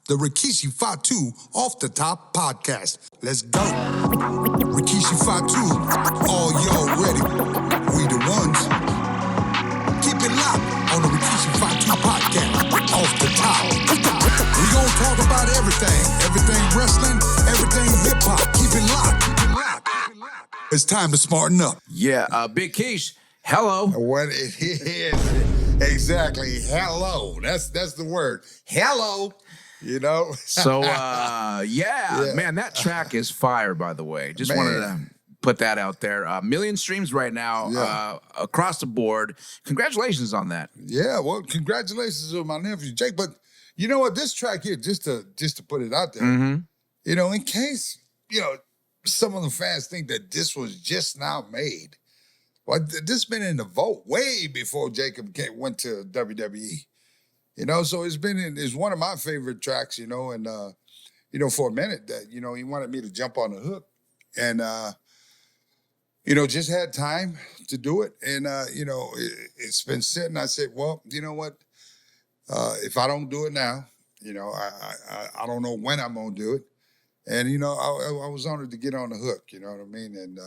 the Rikishi Fatu Off the Top podcast. Let's go. Rikishi Fatu, all y'all ready? We the ones. Keep it locked on the Rikishi Fatu podcast. Off the top. We gon' talk about everything wrestling, everything hip hop. Keep it locked. It's time to smarten up. Yeah, Big Keish, hello. What it is, exactly, hello. That's the word, hello. You know. So, yeah, man, that track is fire. By the way, just wanted to put that out there. Million streams right now across the board. Congratulations on that. Yeah, well, congratulations to my nephew Jake. But you know what? This track here, just to put it out there, you know, in case some of the fans think that this was just now made. Well, this been in the vault way before Jacob went to WWE. You know, so it's one of my favorite tracks, you know, and for a minute that, he wanted me to jump on the hook. And just had time to do it. And it's been sitting. I said, well, you know what? If I don't do it now, I don't know when I'm gonna do it. And I was honored to get on the hook, you know what I mean? And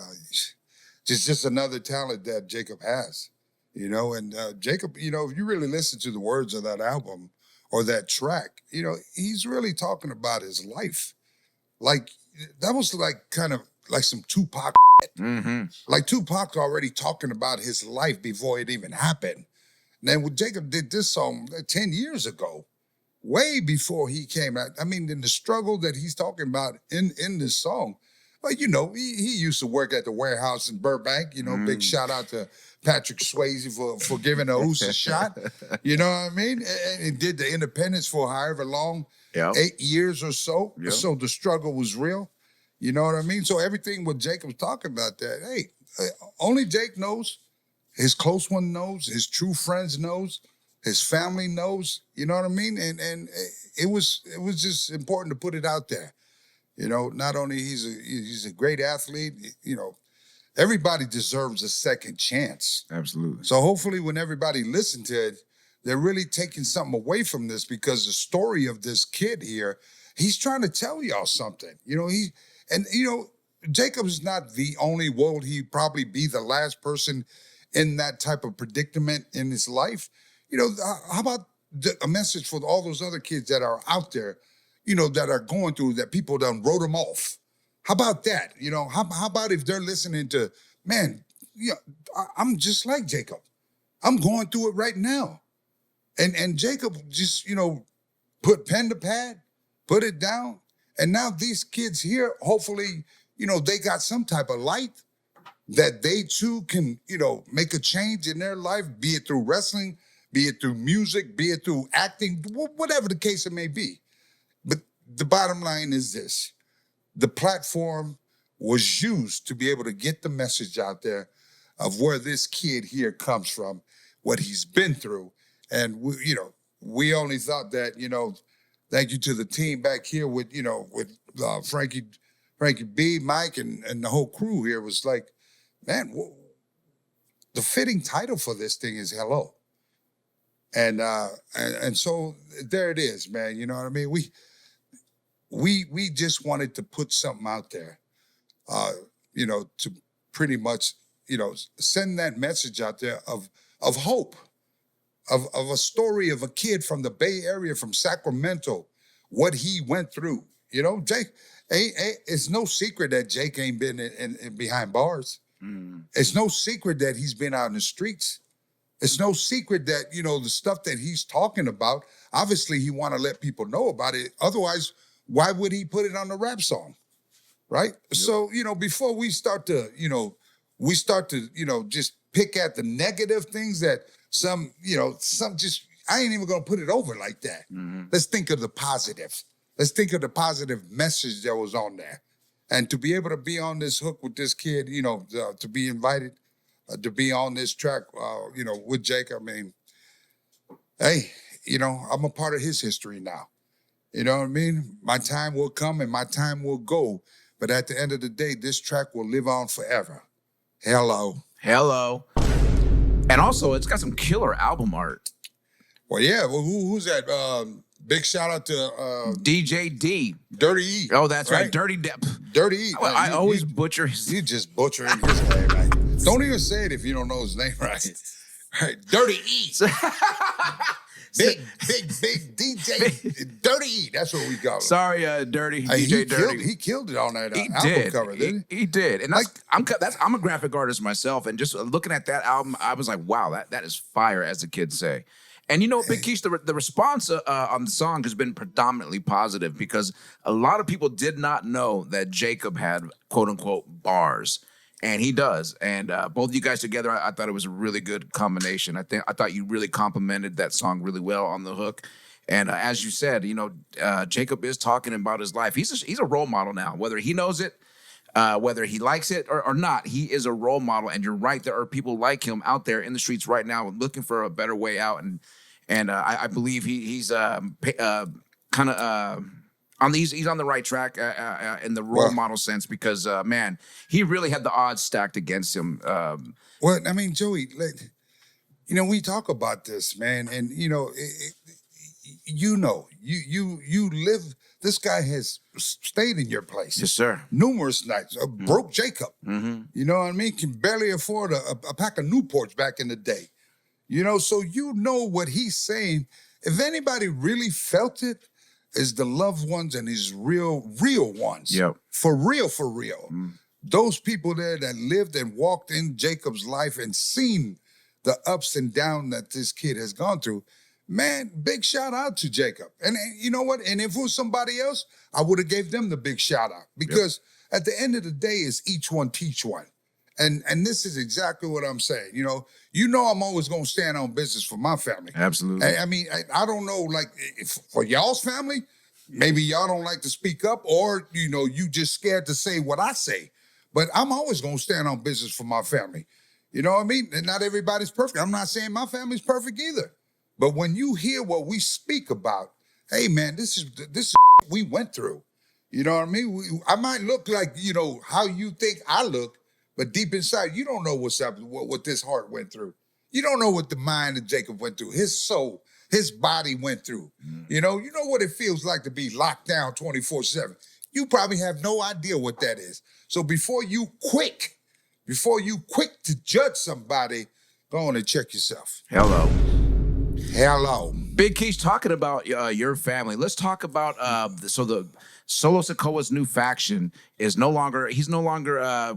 just another talent that Jacob has. And Jacob, if you really listen to the words of that album or that track, he's really talking about his life. Like, that was like kind of like some Tupac. Like Tupac already talking about his life before it even happened. And then when Jacob did this song 10 years ago, way before he came out, I mean, in the struggle that he's talking about in this song, well, he used to work at the warehouse in Burbank. Big shout out to Patrick Swayze for giving a Oos a shot. You know what I mean? And he did the Independence for however long, 8 years or so. Yep. So the struggle was real. You know what I mean? So everything what Jacob's talking about that, hey, only Jake knows. His close one knows. His true friends knows. His family knows. You know what I mean? And it was just important to put it out there. Not only he's a great athlete, everybody deserves a second chance. Absolutely. So hopefully when everybody listens to it, they're really taking something away from this, because the story of this kid here, he's trying to tell y'all something. Jacob is not the only, will he probably be the last person in that type of predicament in his life? How about a message for all those other kids that are out there, that are going through, that people done wrote them off? How about that? How about if they're listening to, man, I'm just like Jacob. I'm going through it right now. And Jacob just, put pen to pad, put it down. And now these kids here, hopefully, they got some type of light that they too can, make a change in their life, be it through wrestling, be it through music, be it through acting, whatever the case it may be. But the bottom line is this. The platform was used to be able to get the message out there of where this kid here comes from, what he's been through. And, we only thought that, thank you to the team back here with Frankie B, Mike, and the whole crew here was like, man, the fitting title for this thing is Hello. And so there it is, man. You know what I mean? We just wanted to put something out there, to pretty much, send that message out there of hope, of a story of a kid from the Bay Area, from Sacramento, what he went through. Jake, it's no secret that Jake ain't been in behind bars. It's no secret that he's been out in the streets. It's no secret that, the stuff that he's talking about, obviously he want to let people know about it. Otherwise, why would he put it on the rap song, right? Yep. So, before we start to, just pick at the negative things that I ain't even going to put it over like that. Let's think of the positive. Let's think of the positive message that was on there. And to be able to be on this hook with this kid, to be invited to be on this track, with Jake, I mean, hey, I'm a part of his history now. You know what I mean? My time will come and my time will go. But at the end of the day, this track will live on forever. Hello. And also, it's got some killer album art. Well, yeah. Well, who's that? Big shout out to DJ D. Dirty E. Oh, that's right. Dirty Depp. Dirty E. I always butcher his. You just butchering his name, right? Don't even say it if you don't know his name, right? Right. Dirty E. Big DJ Dirty E. That's what we call him. Sorry, Dirty DJ Dirty. He killed it on that album cover, didn't he? He did, and I'm a graphic artist myself, and just looking at that album, I was like, wow, that is fire, as the kids say. And you know, Big Keish, the response on the song has been predominantly positive because a lot of people did not know that Jacob had quote unquote bars. And he does. And both of you guys together, I thought it was a really good combination. I thought you really complimented that song really well on the hook. And as you said, you know, Jacob is talking about his life. He's a role model now, whether he knows it, whether he likes it or not. He is a role model. And you're right, there are people like him out there in the streets right now looking for a better way out. And I believe he's kind of. He's on the right track in the role model sense because, man, he really had the odds stacked against him. Well, I mean, Joey, you know, we talk about this, man, and, you know, you live, this guy has stayed in your place. Yes, sir. Numerous nights. Broke Jacob. Mm-hmm. You know what I mean? Can barely afford a pack of Newports back in the day. You know, so you know what he's saying. If anybody really felt it, is the loved ones and his real ones. Yep. For real. Those people there that lived and walked in Jacob's life and seen the ups and downs that this kid has gone through, man, big shout out to Jacob. And you know what? And if it was somebody else, I would have gave them the big shout out because at the end of the day, it's each one teach one. And this is exactly what I'm saying. You know I'm always going to stand on business for my family. Absolutely. I mean, I don't know, like, if for y'all's family, maybe y'all don't like to speak up or, you know, you just scared to say what I say. But I'm always going to stand on business for my family. You know what I mean? And not everybody's perfect. I'm not saying my family's perfect either. But when you hear what we speak about, hey, man, this is we went through. You know what I mean? I might look like, you know, how you think I look, but deep inside, you don't know what's up, what this heart went through. You don't know what the mind of Jacob went through, his soul, his body went through. You know what it feels like to be locked down 24/7. You probably have no idea what that is. So before you quick to judge somebody, go on and check yourself. Hello. Big Keish, talking about your family. Let's talk about the Solo Sakoa's new faction is no longer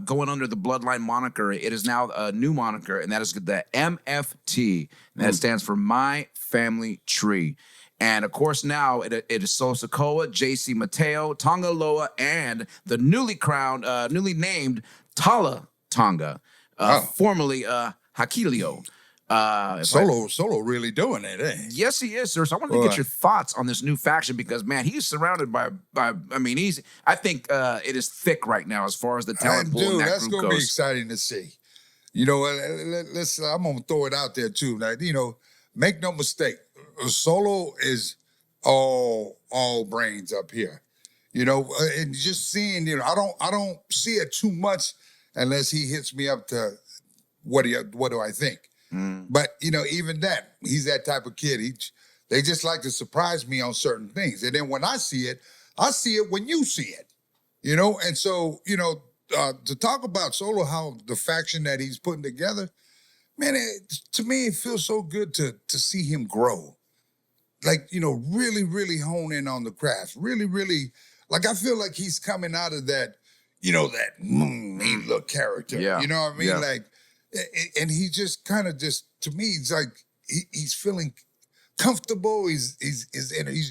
going under the Bloodline moniker. It is now a new moniker, and that is the MFT. And that stands for My Family Tree. And of course, now it is Solo Sakoa, JC Mateo, Tonga Loa, and the newly named Tala Tonga, formerly Hakilio. Solo really doing it, eh? Yes, he is, sir. So I wanted to get your thoughts on this new faction because, man, he's surrounded by I mean, I think it is thick right now as far as the talent pool in that that's group gonna goes. Be exciting to see. You know, I'm gonna throw it out there too. Now, you know, make no mistake, Solo is all brains up here. You know, and just seeing, you know, I don't see it too much unless he hits me up to what do I think. But, you know, even that, he's that type of kid. They just like to surprise me on certain things. And then when I see it when you see it, you know? And so, you know, to talk about Solo, how the faction that he's putting together, man, to me, it feels so good to see him grow. Like, you know, really, really hone in on the craft. Really, really, like, I feel like he's coming out of that, you know, that mean look character. Yeah. You know what I mean? Yeah. Like, and he just kind of to me, it's like he's feeling comfortable. He's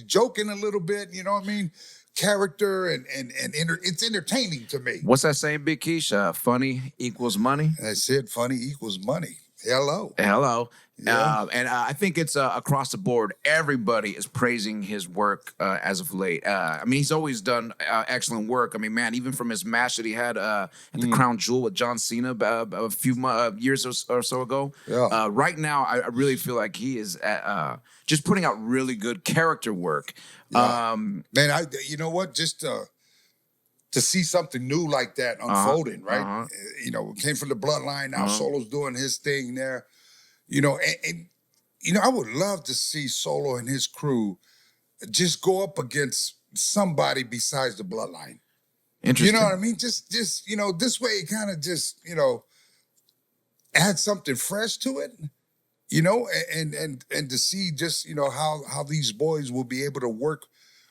joking a little bit. You know what I mean? Character and it's entertaining to me. What's that saying, Big Keish? Funny equals money. That's it. Funny equals money. Hello. Yeah. And I think it's across the board. Everybody is praising his work as of late. I mean, he's always done excellent work. I mean, man, even from his match that he had at the Crown Jewel with John Cena a few years or so ago. Yeah. Right now, I really feel like he is just putting out really good character work. Yeah. Man, you know what? Just to see something new like that unfolding, right? You know, came from the Bloodline. Now Solo's doing his thing there. You know, and you know, I would love to see Solo and his crew just go up against somebody besides the bloodline. Interesting. You know what I mean? Just this way it kind of just, add something fresh to it, and to see just, how these boys will be able to work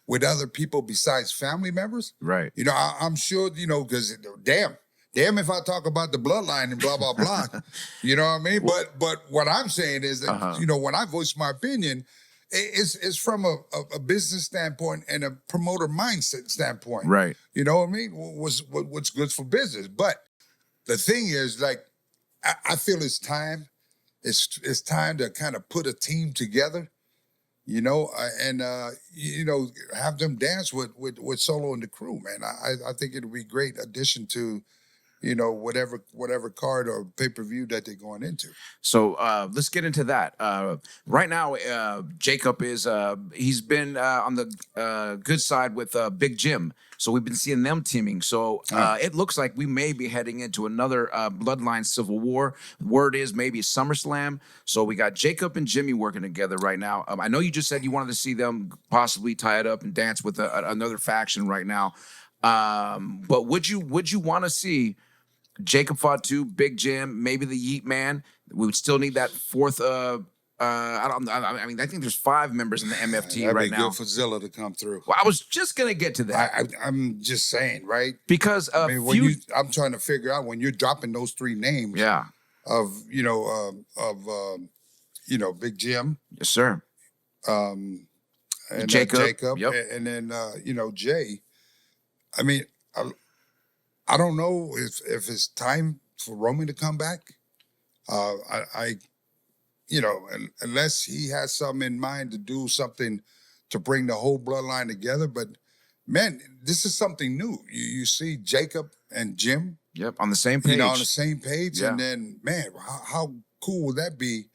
with other people besides family members. Right. I'm sure, because damn if I talk about the bloodline and blah, blah, blah. You know what I mean? But what I'm saying is that, when I voice my opinion, it's from a business standpoint and a promoter mindset standpoint. Right. You know what I mean? What's good for business. But the thing is, like, I feel it's time. It's time to kind of put a team together, and have them dance with Solo and the crew, man. I think it'll be a great addition to, whatever card or pay-per-view that they're going into. So let's get into that. Right now, Jacob he's been on the good side with Big Jim. So we've been seeing them teaming. So it looks like we may be heading into another Bloodline Civil War. Word is maybe SummerSlam. So we got Jacob and Jimmy working together right now. I know you just said you wanted to see them possibly tie it up and dance with another faction right now. But would you want to see Jacob Fatu, Big Jim, maybe the Yeet Man? We would still need that fourth. I think there's 5 members in the MFT That'd right be now. good for Zilla to come through. Well, I was just gonna get to that. I'm just saying, right? Because I'm trying to figure out when you're dropping those 3 names. Yeah. Of Big Jim. Yes, sir. And Jacob. Yep. And then Jay. I mean, I don't know if it's time for Roman to come back. Unless he has something in mind to do something to bring the whole bloodline together. But man, this is something new. You see Jacob and Jim. Yep, on the same page. On the same page. Yeah. And then, man, how cool would that be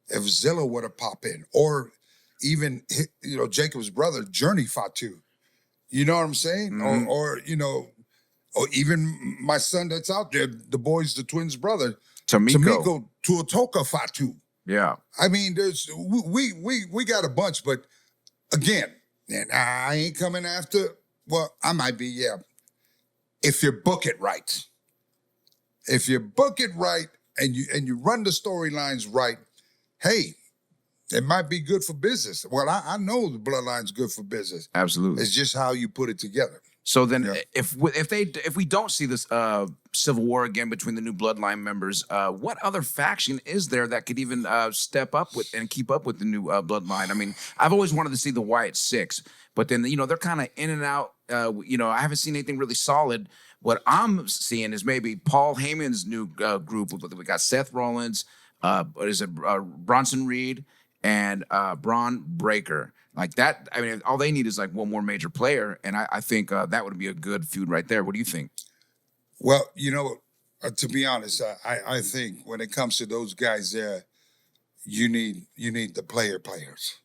if Zilla were to pop in? Or even, Jacob's brother, Journey Fatu. You know what I'm saying? Mm-hmm. Or even my son that's out there, the twins' brother, Tamiko Tuatoka Fatu. Yeah. I mean, we got a bunch, but again, and I ain't coming after, well, I might be, yeah. If you book it right. If you book it right and you run the storylines right, hey, it might be good for business. Well, I know the bloodline's good for business. Absolutely. It's just how you put it together. So then, if we don't see this civil war again between the new bloodline members, what other faction is there that could even step up with and keep up with the new bloodline? I mean, I've always wanted to see the Wyatt Six, but then they're kind of in and out. I haven't seen anything really solid. What I'm seeing is maybe Paul Heyman's new group. We got Seth Rollins, Bronson Reed, and Braun Breaker. Like that, I mean, all they need is like one more major player, and I think that would be a good feud right there. What do you think? Well, to be honest, I think when it comes to those guys there, you need the players.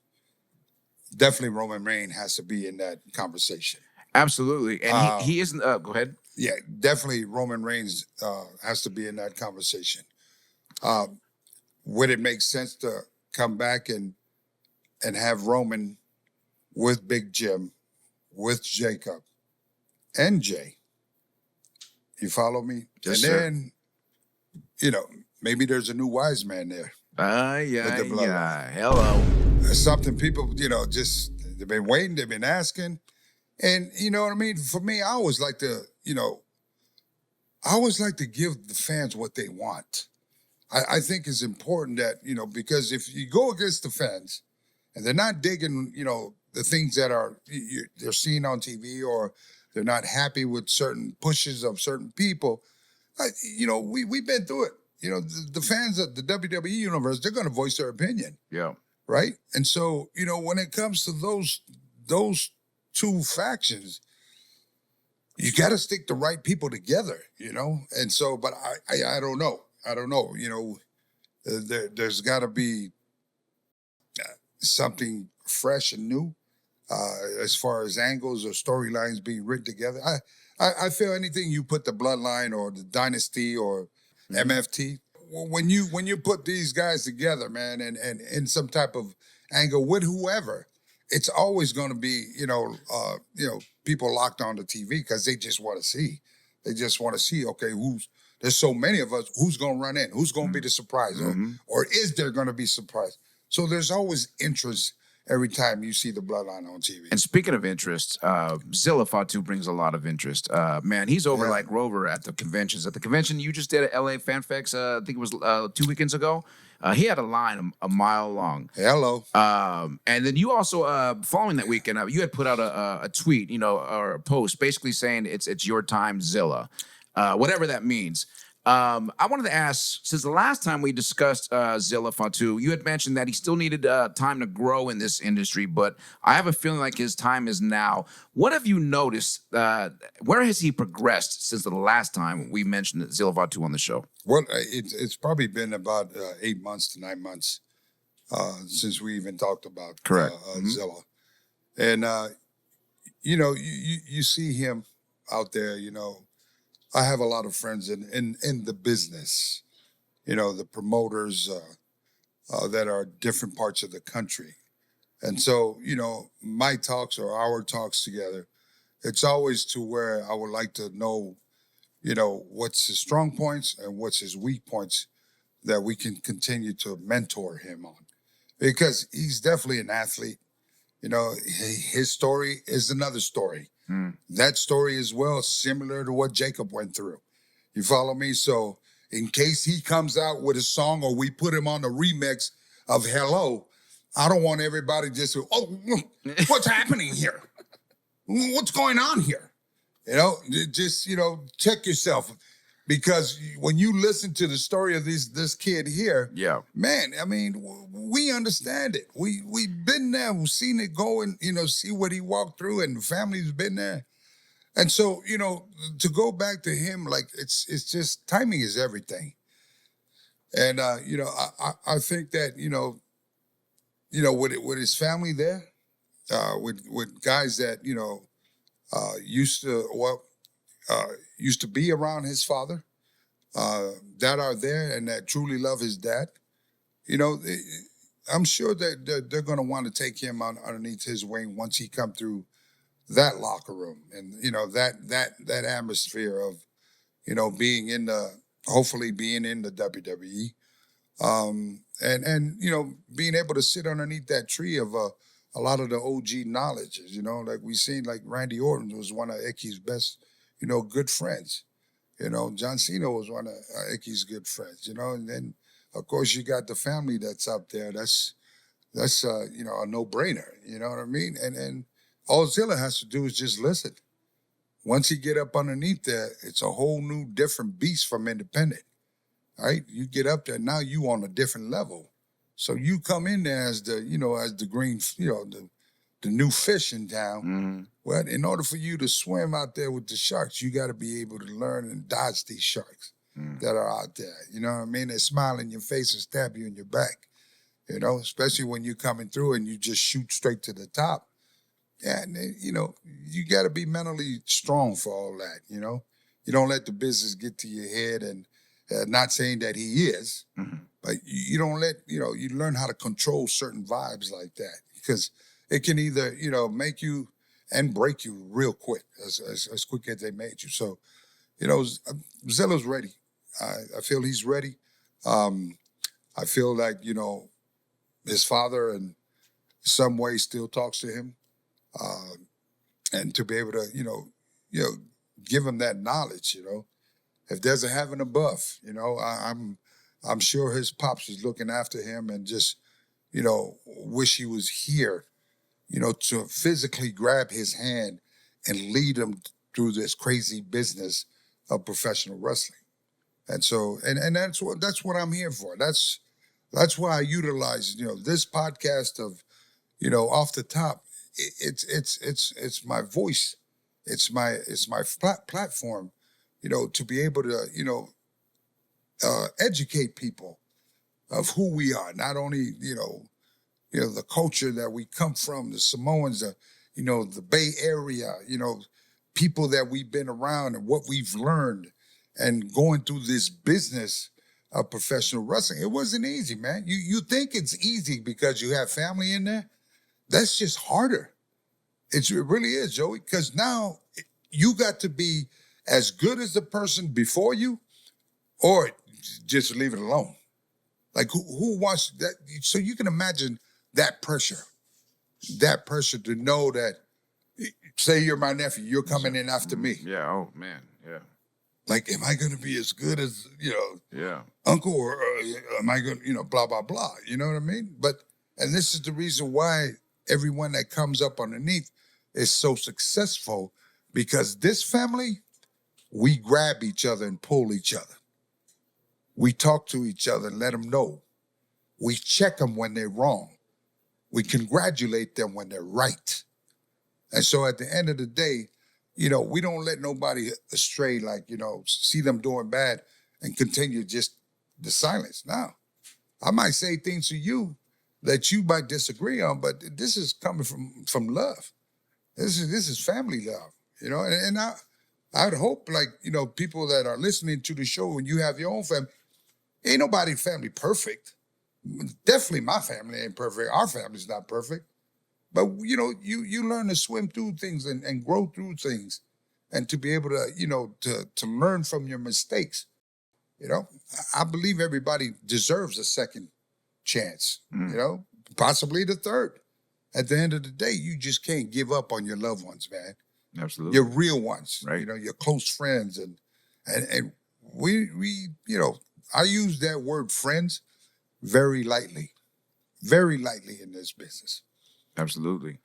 Definitely Roman Reigns has to be in that conversation. Absolutely, and he isn't. Go ahead. Yeah, definitely Roman Reigns has to be in that conversation. Would it make sense to come back and have Roman with Big Jim, with Jacob, and Jay? You follow me? Yes, and then, maybe there's a new wise man there. Yeah. Hello. It's something people, they've been waiting, they've been asking. And you know what I mean? For me, I always like to, give the fans what they want. I think it's important that, because if you go against the fans and they're not digging, the things that they're seeing on TV, or they're not happy with certain pushes of certain people, we've been through it. The fans of the WWE universe, they're going to voice their opinion. Yeah. Right? And so, when it comes to those 2 factions, you got to stick the right people together, And so, but I don't know. I don't know. There's got to be something fresh and new as far as angles or storylines being written together. I feel anything you put the bloodline or the dynasty or MFT, when you put these guys together, man, and in some type of angle with whoever, it's always going to be, people locked on the TV because they just want to see. They just want to see, okay, there's so many of us, who's going to run in? Who's going to be the surprise? Or is there going to be surprise? So there's always interest every time you see the Bloodline on TV. And speaking of interest, Zilla Fatu brings a lot of interest. Man, he's over like Rover at the conventions. At the convention you just did at LA FanFest, I think it was 2 weekends ago. He had a line a mile long. Hello. And then you also, following that weekend, you had put out a tweet, or a post basically saying it's your time, Zilla, whatever that means. I wanted to ask, since the last time we discussed Zilla Fatu, you had mentioned that he still needed time to grow in this industry, but I have a feeling like his time is now. What have you noticed? Where has he progressed since the last time we mentioned Zilla Fatu on the show? Well, it's probably been about 8 months to 9 months since we even talked about Zilla. And, you see him out there, I have a lot of friends in the business, the promoters that are different parts of the country. And so, my talks or our talks together, it's always to where I would like to know, what's his strong points and what's his weak points that we can continue to mentor him on. Because he's definitely an athlete. His story is another story. That story is similar to what Jacob went through. You follow me? So in case he comes out with a song or we put him on the remix of Hello, I don't want everybody just to, what's happening here? What's going on here? Just, check yourself. Because when you listen to the story of this kid here, man, I mean, we understand it. We've been there, we've seen it go and, see what he walked through, and the family's been there. And so, to go back to him, like, it's just, timing is everything. And, I think that, with his family there, with guys that, used to be around his father, that are there and that truly love his dad, I'm sure that they're going to want to take him underneath his wing once he come through that locker room and, that atmosphere of, being hopefully being in the WWE, and being able to sit underneath that tree of a lot of the OG knowledges, like we seen, like Randy Orton was one of Icky's best, good friends. John Cena was one of Icky's good friends, and then, of course, you got the family that's up there. That's a no-brainer, you know what I mean? And all Zilla has to do is just listen. Once he get up underneath there, it's a whole new different beast from independent, right? You get up there, now you on a different level. So you come in there as the, as the green, the new fish in town. Well, in order for you to swim out there with the sharks, you got to be able to learn and dodge these sharks that are out there. You know what I mean? They smile in your face and stab you in your back, especially when you're coming through and you just shoot straight to the top. Yeah, and then, you got to be mentally strong for all that, You don't let the business get to your head, and not saying that he is, but you don't let, you learn how to control certain vibes like that, because it can either, make you and break you real quick, as quick as they made you. So, Zilla's ready. I feel he's ready. I feel like, his father in some way still talks to him. And to be able to, give him that knowledge, If there's a heaven above, I'm sure his pops is looking after him and just, wish he was here, to physically grab his hand and lead him through this crazy business of professional wrestling. And so, and that's what I'm here for. That's why I utilize, this podcast of, off the top. It's my voice. It's my platform, to be able to, educate people of who we are. Not only, the culture that we come from, the Samoans, the Bay Area, people that we've been around and what we've learned and going through this business of professional wrestling. It wasn't easy, man. You think it's easy because you have family in there. that's just harder. It really is, Joey, because now you got to be as good as the person before you, or just leave it alone. Like who wants that? So you can imagine that pressure to know that, say you're my nephew, you're coming in after me. Yeah. Oh man. Yeah. Like, am I going to be as good as, Yeah. uncle, or am I going to, blah, blah, blah. You know what I mean? And this is the reason why everyone that comes up underneath is so successful, because this family, we grab each other and pull each other. We talk to each other and let them know. We check them when they're wrong. We congratulate them when they're right. And so at the end of the day, we don't let nobody astray, like, see them doing bad and continue just the silence. Now, I might say things to you that you might disagree on, but this is coming from love. This is family love, and I'd hope, like, people that are listening to the show, when you have your own family, ain't nobody's family perfect. Definitely my family ain't perfect. Our family's not perfect. But, you learn to swim through things and grow through things, and to be able to, to learn from your mistakes. I believe everybody deserves a second chance, possibly the third. At the end of the day, you just can't give up on your loved ones, man. Absolutely. Your real ones, right? Your close friends, and we I use that word friends very lightly in this business. Absolutely.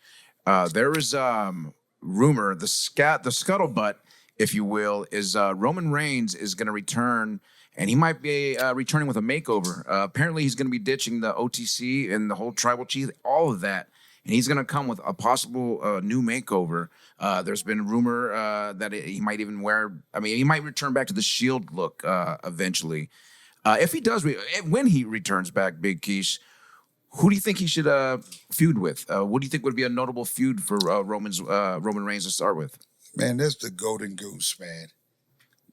There is rumor, the scuttlebutt, if you will, is Roman Reigns is going to return, and he might be returning with a makeover. Apparently, he's going to be ditching the OTC and the whole tribal chief, all of that, and he's going to come with a possible new makeover. There's been rumor that he might even he might return back to the Shield look eventually. If he does, when he returns back, Big Keish, who do you think he should feud with? What do you think would be a notable feud for Roman Reigns to start with? Man, that's the golden goose, man.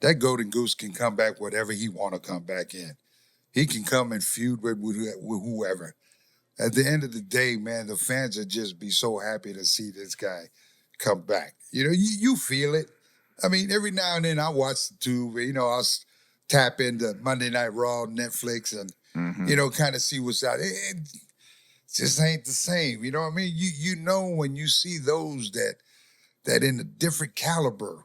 That golden goose can come back whatever he want to come back in. He can come and feud with whoever. At the end of the day, man, the fans would just be so happy to see this guy come back. You feel it. I mean, every now and then I watch the tube. I'll tap into Monday Night Raw, Netflix, and kind of see what's out. It just ain't the same. You know what I mean? You know when you see those that in a different caliber.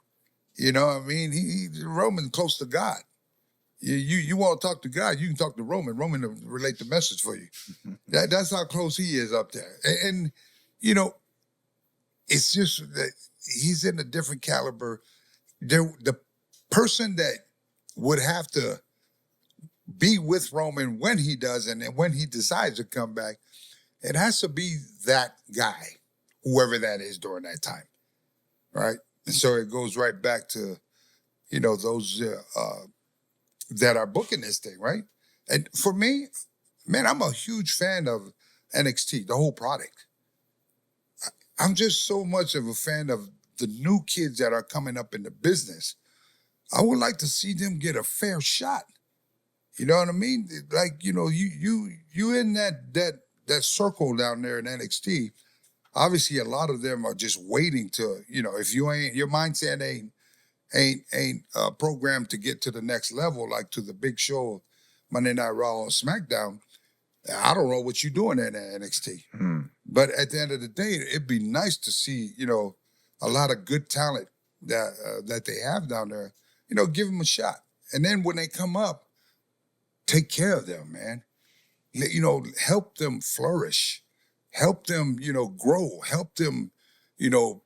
You know what I mean? Roman's close to God. You want to talk to God, you can talk to Roman. Roman will relate the message for you. That's how close he is up there. And it's just that he's in a different caliber. The person that would have to be with Roman when he does, and then when he decides to come back, it has to be that guy, whoever that is during that time, right? And so it goes right back to, those that are booking this thing, right? And for me, man, I'm a huge fan of NXT, the whole product. I'm just so much of a fan of the new kids that are coming up in the business. I would like to see them get a fair shot. You know what I mean? Like, you in that circle down there in NXT. Obviously, a lot of them are just waiting to, if you ain't, your mindset ain't programmed to get to the next level, like to the big show, Monday Night Raw or SmackDown. I don't know what you're doing in NXT. But at the end of the day, it'd be nice to see, a lot of good talent that they have down there. Give them a shot. And then when they come up, take care of them, man. Help them flourish. Help them, grow. Help them,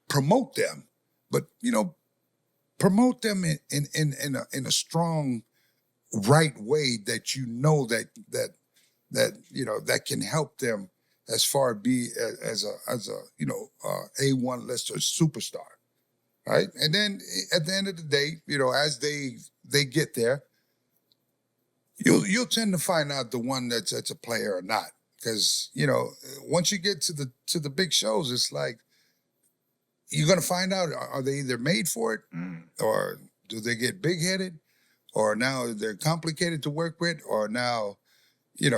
promote them. But, promote them in a strong, right way that that can help them as far be as a A1 list or superstar, right? And then at the end of the day, as they get there, you'll tend to find out the one that's a player or not, because once you get to the big shows, it's like you're gonna find out, are they either made for it, or do they get big headed, or now they're complicated to work with, or now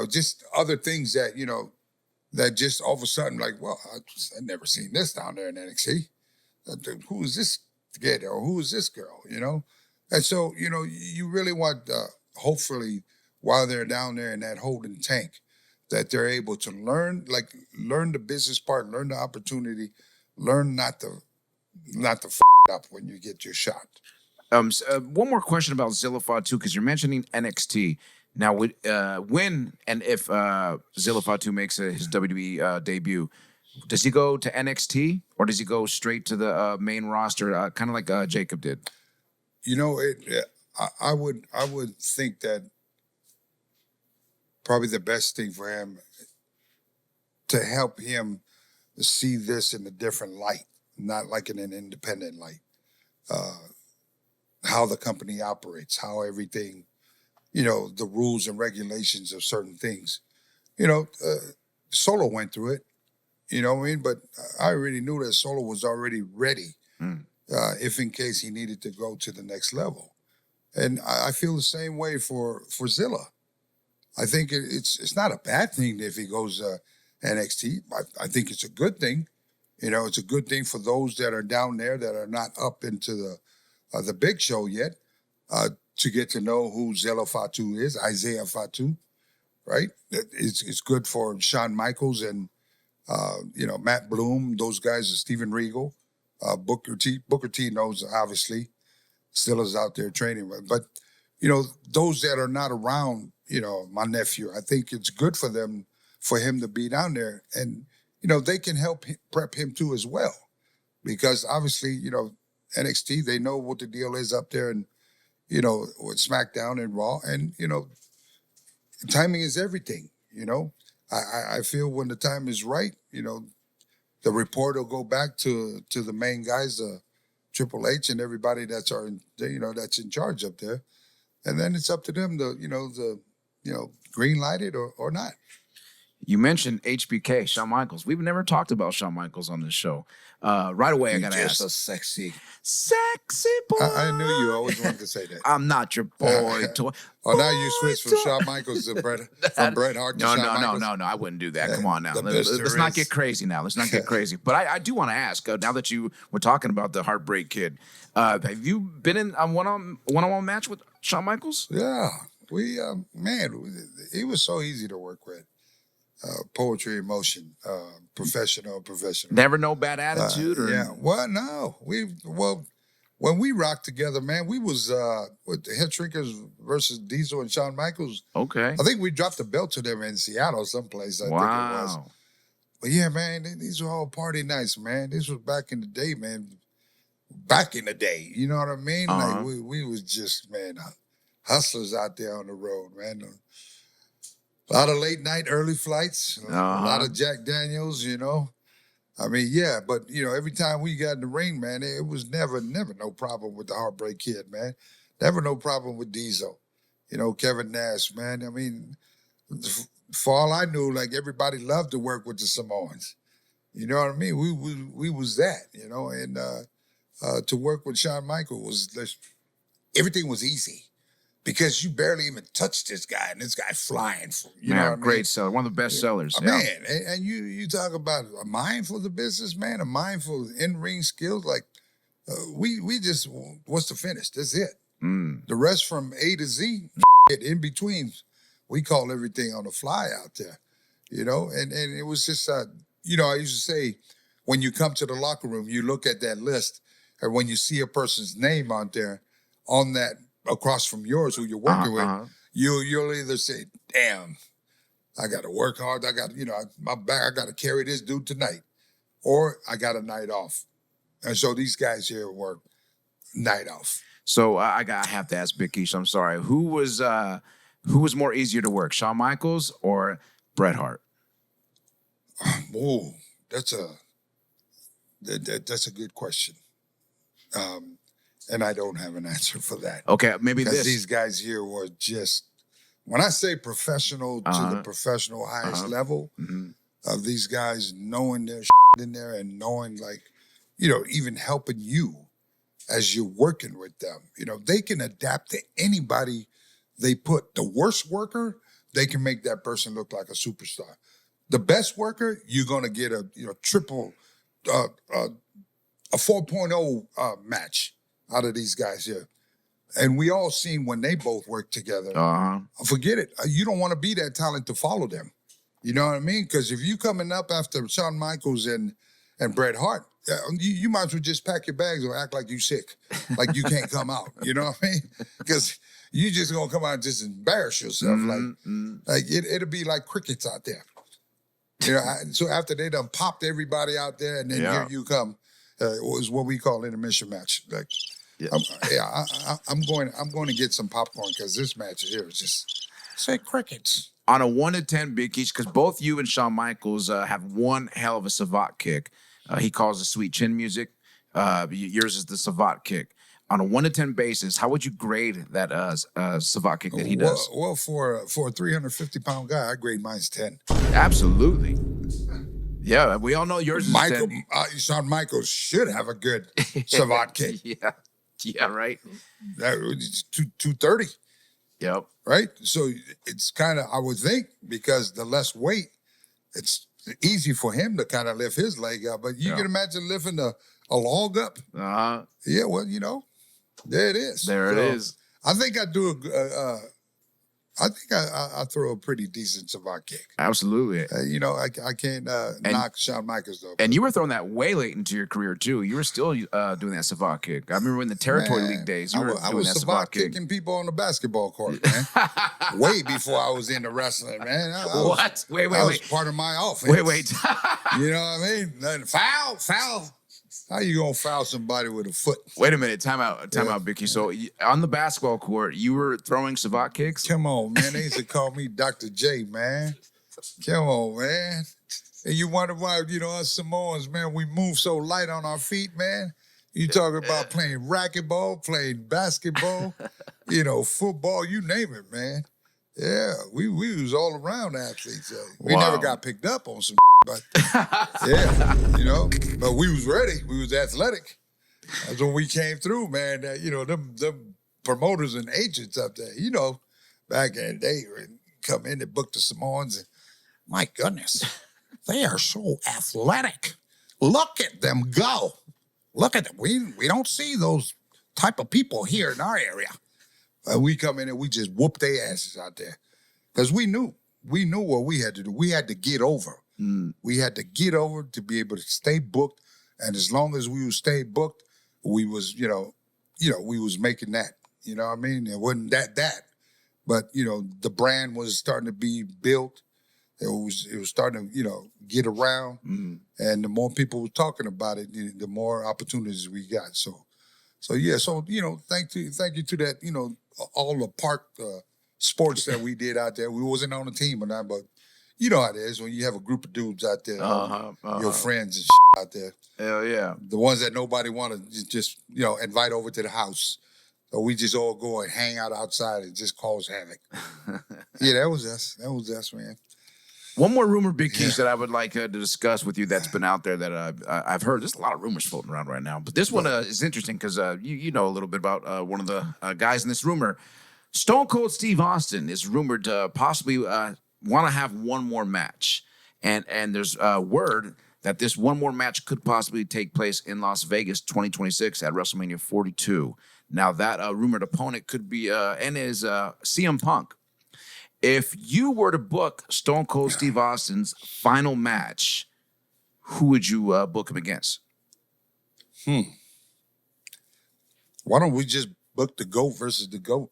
just other things that that just all of a sudden, like, well, I've never seen this down there in NXT. Who is this kid or who is this girl, you know? And so, you really want, hopefully, while they're down there in that holding tank, that they're able to learn the business part, learn the opportunity, learn not to up when you get your shot. One more question about Zilla Fatu, because you're mentioning NXT. Now, when and if Zilla Fatu makes his WWE debut, does he go to NXT or does he go straight to the main roster, kind of like Jacob did? I would think that probably the best thing for him to help him see this in a different light, not like in an independent light. How the company operates, how everything, the rules and regulations of certain things. Solo went through it, you know what I mean? But I already knew that Solo was already ready if in case he needed to go to the next level. And I feel the same way for Zilla. I think it's not a bad thing if he goes NXT. I think it's a good thing. It's a good thing for those that are down there that are not up into the big show yet, to get to know who Zilla Fatu is, Isaiah Fatu, right? It's good for Shawn Michaels and Matt Bloom, those guys, Steven Regal, Booker T. Booker T knows, obviously, still is out there training. But, those that are not around, my nephew, I think it's good for him to be down there. And, they can help prep him too as well. Because obviously, NXT, they know what the deal is up there and, with SmackDown and Raw. And, timing is everything, I feel when the time is right, the report will go back to the main guys, Triple H and everybody that's in charge up there. And then it's up to them to, green light it or not. You mentioned HBK, Shawn Michaels. We've never talked about Shawn Michaels on this show. Right away, I got to ask. So sexy boy. I knew you always wanted to say that. I'm not your boy. Now you switched from Shawn Michaels to Bret Hart to Shawn Michaels? No, I wouldn't do that. Come on now. Let's not get crazy now. Let's not get crazy. But I do want to ask, now that you were talking about the Heartbreak Kid, have you been in a one-on-one match with Shawn Michaels? Yeah. He was so easy to work with. Poetry in motion, professional. Never no bad attitude? Yeah. Well, no. When we rocked together, man, we was with the Head Shrinkers versus Diesel and Shawn Michaels. Okay. I think we dropped the belt to them in Seattle someplace, I think it was. But yeah, man, these were all party nights, man. This was back in the day, man. Back in the day, you know what I mean? Like we was just, man, hustlers out there on the road, man. A lot of late night, early flights, a lot of Jack Daniels, I mean, yeah, but, every time we got in the ring, man, it was never no problem with the Heartbreak Kid, man. Never no problem with Diesel. Kevin Nash, man. I mean, for all I knew, like, everybody loved to work with the Samoans. You know what I mean? We was that, and to work with Shawn Michaels everything was easy. Because you barely even touched this guy, and this guy flying. You know what I mean? Great seller, one of the best sellers. Man, and you talk about a mind for the business, man, a mind for in-ring skills. Like, we just, what's the finish? That's it. The rest from A to Z, in between, we call everything on the fly out there, And it was just, I used to say, when you come to the locker room, you look at that list, and when you see a person's name out there on that, across from yours, who you're working with, you'll either say, damn, I got to work hard. I got, my back, I got to carry this dude tonight. Or I got a night off. And so these guys here work night off. So I have to ask Big Keish, I'm sorry. Who was more easier to work, Shawn Michaels or Bret Hart? Oh, that's a good question. And I don't have an answer for that. Okay, maybe because this. These guys here were just, when I say professional to the professional highest level, of these guys knowing their in there and knowing, like, even helping you as you're working with them. They can adapt to anybody they put. The worst worker, they can make that person look like a superstar. the best worker, you're gonna get a triple, a 4.0 match out of these guys here. And we all seen when they both work together. Forget it. You don't want to be that talent to follow them. You know what I mean? Because if you coming up after Shawn Michaels and Bret Hart, you might as well just pack your bags or act like you sick, like you can't come out. You know what I mean? Because you just gonna come out and just embarrass yourself. Like it'll be like crickets out there. You know. So after they done popped everybody out there, and then here you come, it was what we call intermission match. Like, I'm going to get some popcorn because this match here is just say crickets. On a 1 to 10, Big Keith, because both you and Shawn Michaels have one hell of a savate kick. He calls it sweet chin music. Yours is the savate kick. On a 1 to 10 basis, how would you grade that savate kick that he does? Well, for a 350-pound guy, I grade mine's 10. Absolutely. Yeah, we all know yours is 10. Shawn Michaels should have a good savate kick. Yeah, right. That was 230. Yep. Right? So it's kind of, I would think, because the less weight, it's easy for him to kind of lift his leg up. But you can imagine lifting a log up. Yeah, well, there it is. There it is. I think I do I throw a pretty decent savate kick. Absolutely. I can't knock Shawn Michaels though. And you were throwing that way late into your career too. You were still doing that savate kick. I remember in the territory league days, I was savate kicking people on the basketball court, man. Way before I was into wrestling, man. What? Wait. That was part of my offense. Wait. You know what I mean? Then foul. How you gonna foul somebody with a foot? Wait a minute. Time out, Bicky. So on the basketball court, you were throwing savate kicks? Come on, man. They used to call me Dr. J, man. Come on, man. And you wonder why, us Samoans, man, we move so light on our feet, man. You talking about playing racquetball, playing basketball, football, you name it, man. Yeah, we was all around athletes. We never got picked up on some but but we was ready. We was athletic. That's when we came through, man. Them promoters and agents up there, back in the day, come in and book the Samoans, and my goodness, they are so athletic. Look at them go. Look at them. We don't see those type of people here in our area. We come in and we just whoop their asses out there. Because we knew what we had to do. We had to get over. We had to get over to be able to stay booked. And as long as we would stay booked, we was, we was making that. You know what I mean? It wasn't that. But, the brand was starting to be built. It was starting to, get around. And the more people were talking about it, the more opportunities we got. So thank you to that, all the park sports that we did out there. We wasn't on a team or not, but you know how it is when you have a group of dudes out there, your friends and out there. Hell yeah. The ones that nobody want to just, invite over to the house. So we just all go and hang out outside and just cause havoc. Yeah, that was us, man. One more rumor, Big Keith, that I would like to discuss with you that's been out there that I've heard. There's a lot of rumors floating around right now. But this one is interesting because you know a little bit about one of the guys in this rumor. Stone Cold Steve Austin is rumored to possibly want to have one more match. And there's word that this one more match could possibly take place in Las Vegas 2026 at WrestleMania 42. Now, that rumored opponent could be CM Punk. If you were to book Stone Cold Steve Austin's final match, who would you book him against? Why don't we just book the GOAT versus the GOAT?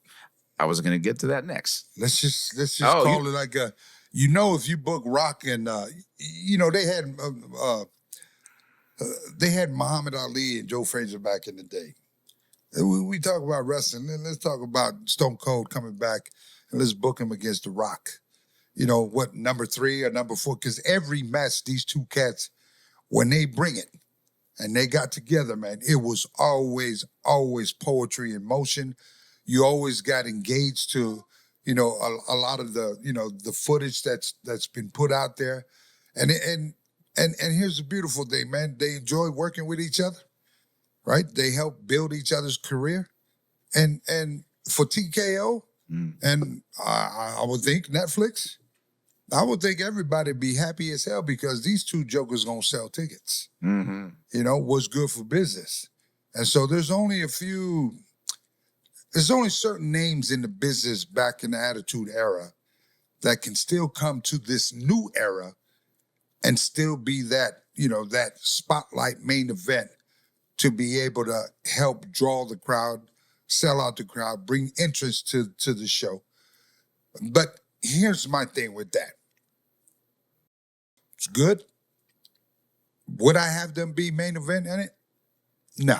I was going to get to that next. Let's just call it like a, if you book Rock and, they had Muhammad Ali and Joe Frazier back in the day. We talk about wrestling, and let's talk about Stone Cold coming back, and let's book him against The Rock. What, number 3 or number 4? Because every match, these two cats, when they bring it, and they got together, man, it was always poetry in motion. You always got engaged to, a lot of the, the footage that's been put out there. And here's the beautiful thing, man. They enjoy working with each other, right? They help build each other's career. And for TKO, and I would think Netflix, I would think everybody be happy as hell because these two jokers gonna sell tickets. Mm-hmm. You know, what's good for business. And so there's only certain names in the business back in the Attitude Era that can still come to this new era and still be that, that spotlight main event to be able to help draw the crowd, sell out the crowd, bring interest to the show. But here's my thing with that. It's good. Would I have them be main event in it? No.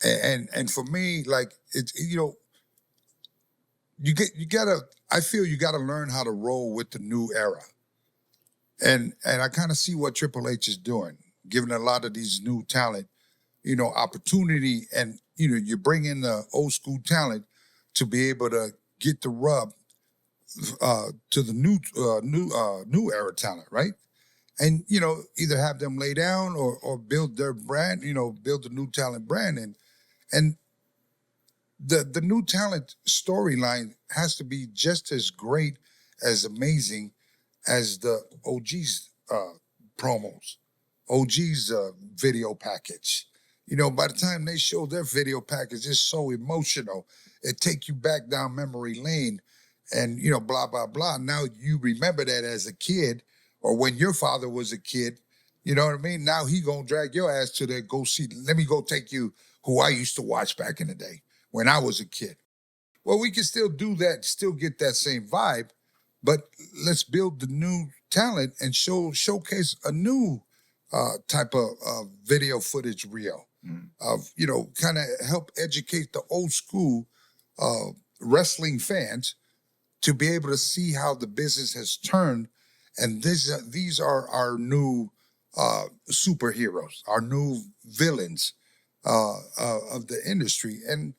And for me, like it's I feel you gotta learn how to roll with the new era. And I kind of see what Triple H is doing, giving a lot of these new talent, opportunity, and you bring in the old school talent to be able to get the rub to the new era talent, right? And either have them lay down or build their brand, build the new talent brand, and the new talent storyline has to be just as great, as amazing as the OG's promos, OG's video package. By the time they show their video package, it's so emotional. It take you back down memory lane and, blah, blah, blah. Now you remember that as a kid or when your father was a kid, you know what I mean? Now he gonna drag your ass to the go see, let me go take you who I used to watch back in the day when I was a kid. Well, we can still do that, still get that same vibe, but let's build the new talent and showcase a new type of video footage reel of, kind of help educate the old school wrestling fans to be able to see how the business has turned. And these are our new superheroes, our new villains of the industry. And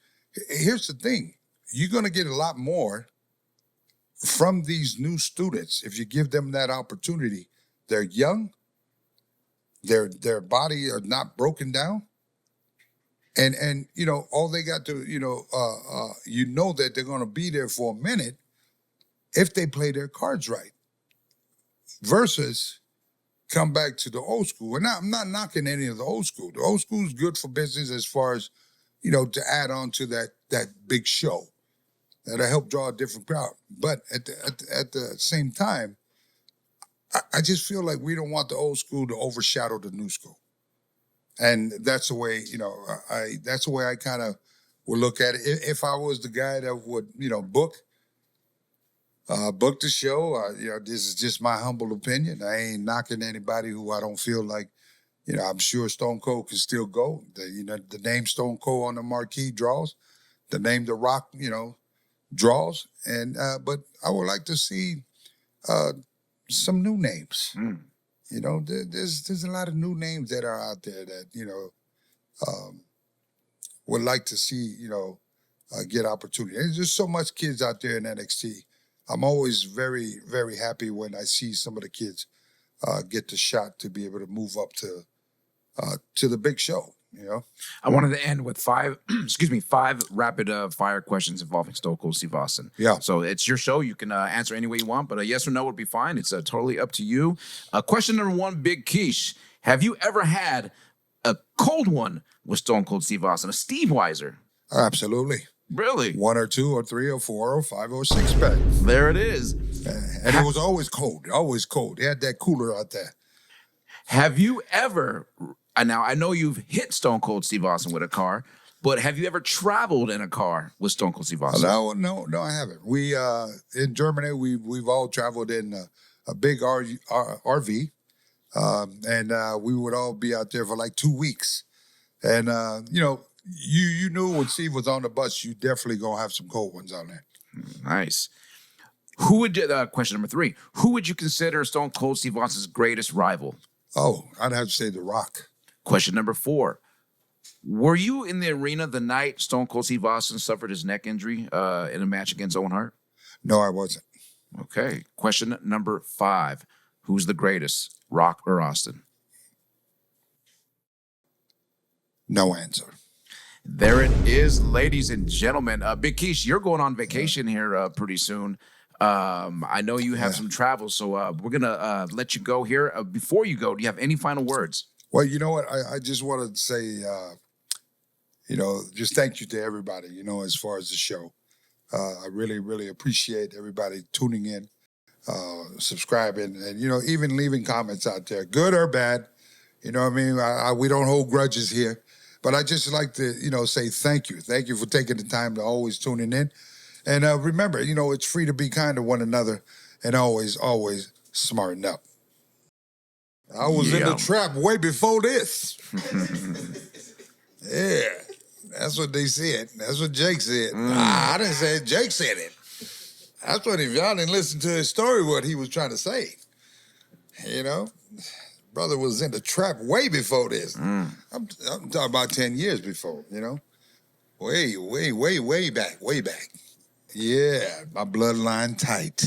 here's the thing, you're going to get a lot more from these new students if you give them that opportunity. They're young, their body are not broken down, and all they got to that they're going to be there for a minute if they play their cards right. Versus come back to the old school. And I'm not knocking any of the old school. The old school is good for business as far as to add on to that big show that'll help draw a different crowd. But at the same time, I just feel like we don't want the old school to overshadow the new school. And that's the way, that's the way I kind of would look at it. If I was the guy that would, book the show, this is just my humble opinion. I ain't knocking anybody who I don't feel like, I'm sure Stone Cold can still go. The name Stone Cold on the marquee draws. The name The Rock, draws. And but I would like to see some new names. There's a lot of new names that are out there that would like to see get opportunity. There's just so much kids out there in NXT. I'm always very, very happy when I see some of the kids get the shot to be able to move up to the big show. I wanted to end with five rapid fire questions involving Stone Cold Steve Austin. Yeah. So it's your show. You can answer any way you want, but a yes or no would be fine. It's totally up to you. Question number one, Big Quiche. Have you ever had a cold one with Stone Cold Steve Austin, a Steve Weiser? Absolutely. Really? 1 or 2 or 3 or 4 or 5 or 6 pack. There it is. And it was always cold. Always cold. They had that cooler out there. Have you ever, now I know you've hit Stone Cold Steve Austin with a car, but have you ever traveled in a car with Stone Cold Steve Austin? No, I haven't. We in Germany, we've all traveled in a big RV, and we would all be out there for like 2 weeks. And you knew when Steve was on the bus, you definitely gonna have some cold ones on there. Nice. Question number 3. Who would you consider Stone Cold Steve Austin's greatest rival? Oh, I'd have to say The Rock. Question number 4. Were you in the arena the night Stone Cold Steve Austin suffered his neck injury in a match against Owen Hart? No, I wasn't. Okay. Question number 5. Who's the greatest, Rock or Austin? No answer. There it is, ladies and gentlemen. Big Quiche, you're going on vacation here pretty soon. I know you have some travel, so we're gonna let you go here. Before you go, do you have any final words? Well, you know what? I just want to say, just thank you to everybody, as far as the show. I really, really appreciate everybody tuning in, subscribing, and, even leaving comments out there, good or bad. You know what I mean? We don't hold grudges here. But I just like to, say thank you. Thank you for taking the time to always tuning in. And remember, it's free to be kind to one another and always, always smarten up. I was in the trap way before this. Yeah, that's what they said. That's what Jake said. I didn't say it. Jake said it. That's what, if y'all didn't listen to his story, what he was trying to say. Brother was in the trap way before this. I'm talking about 10 years before, Way, way, way, way back, way back. Yeah, my bloodline tight.